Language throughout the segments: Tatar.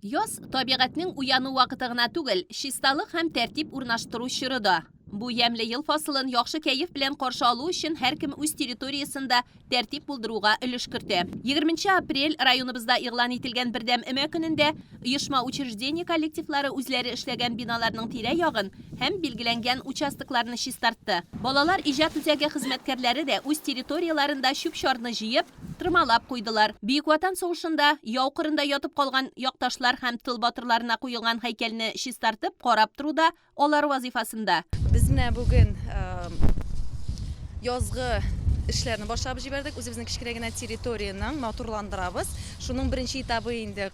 Yoz tabiatning uyanu vaqti g'ina tugul, shistalik ham tertib o'rnashtirish chirida. Bu yemli yil faslini yaxshi kayf bilan qarshi olish uchun har kim o'z territoriyasida tertib buldiruga ulush kiritdi. 20 aprel rayonimizda e'lon etilgan birdam imo kunida uyushma учреждение kollektivlari o'zlari ishlagan binolarning tira-yog'in ham belgilangan uchastiklarni shistartdi. Bolalar ijod uzagi xizmatkorlari da o'z territoriyalarida shub-shorni jiyib, tırmalab qo'ydilar. Buyuk Vatan so'g'ishida yovqirinda yotib qolgan yoqtoshlar ham tilbotirlarına qo'yilgan haykalni shistartib qarab turуда ular vazifasida. Biz bugün yozg'i ishlarni boshlab jiberdik. O'zimizning kichkinagina territoriyani motorlantiramiz. Shuning birinchi etabi endi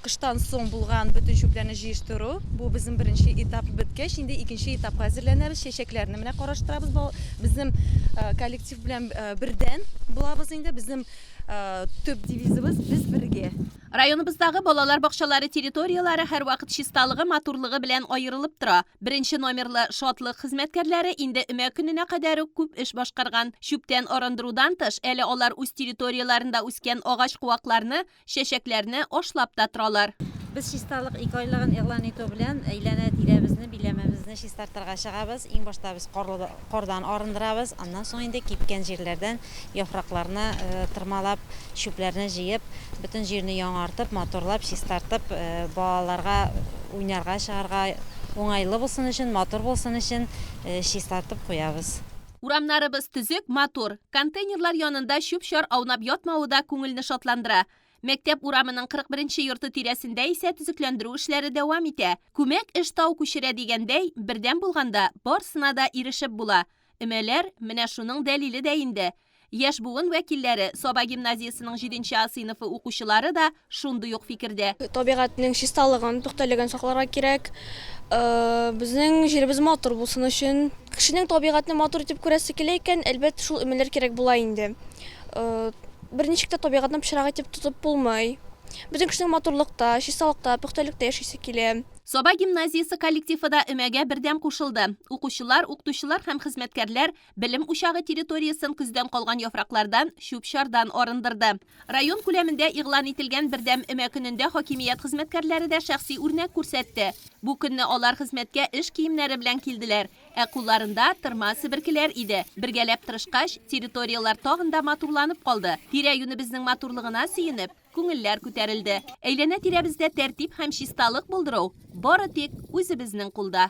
qishdan so'ng bo'lgan butun shublarni jiyishtiru. Bu bizim birinchi etap bitgach, endi ikkinchi etapga hazırlanamiz. Sheshaklarni mana qarashtiramiz. Bizim kollektiv bilan birdan bo'lamiz endi. Bizim tüp divizimiz biz birga. Rayonimizdagi bolalar bog'chalari territoriyalari har vaqt shistalığı, maturlığı bilan ayrılib tura. Birinchi nomerli shodlik xizmatkorlari endi imo kunina qadar ko'p ish boshqargan. Shubdan orindirudan tish, eli ular o'z territoriyalarida o'sgan og'aч quvoqlarni, sheshaklarni oshlabda turalar. Biz shistalik 2 oylig'ini e'lon etuv bilan aylana tiramizni, bilamamizni shistartirga chiqamiz. Eng boshda biz qordan orindiramiz, undan so'ng endi kepgan yerlardan yaproqlarni tirmalab, shublarni jiyib, butun yerni yong'artib, motorlab, shistartib, bolalarga o'ynarga, chiqarga o'ng'ayli bo'lsin uchun, motor bo'lsin uchun shistartib qo'yamiz. Uramlarimiz tuzuk, motor, konteynerlar yonida shub-shor awnab yotmavida ko'ngilni shodlandira. Maktab uramining 41-yurti tirasida esa tuzuklantiruv ishlari davom etadi. Ko'mak ish tov kushira deganday, birdan bo'lganda bor sinada erishib bo'la. Imalar mana shuning dalili deyindi. Yosh bugun vakillari Soba gimnaziyasining 7 sinfi o'quvchilari da shunday yo'q fikrda. Tabiatning shistaligini to'xtalagan saqlarga kerak. Bizning yerimiz motor bo'lsin uchun kishining tabiatni motor etib ko'rasi kelayotgan, albatta shu imalar kerak bo'la endi. Bir nechta tabiatni pishiraq etib tutib bo'lmay. Bizning kishining motorlikda, shistalikda, puxtalikda yashaysa kerak. Soba gimnaziyasi kollektivida imaga birdam qo'shildi. O'quvchilar, o'qituvchilar ham xizmatkorlar bilim o'shag'i territoriyasini kuzdan qolgan yaproqlardan, shub-shordan orindirdi. Rayon ko'lamida e'lon etilgan birdam imo kunida hokimiyat xizmatkorlarida shaxsiy o'rnak ko'rsatdi. Bu kunni ular xizmatga ish kiyimlari bilan keldilar. Qo'llarida tirma sibirkilar edi. Birgalab tirishqash territoriyalar tog'inda motorlanib qoldi. Tira-yuni bizning motorlig'ina suyunib, ko'ngillar ko'tarildi. Aylana tirabizda tartib ham shistalik bo'ldirov. Bori tek o'zi bizning qo'lda.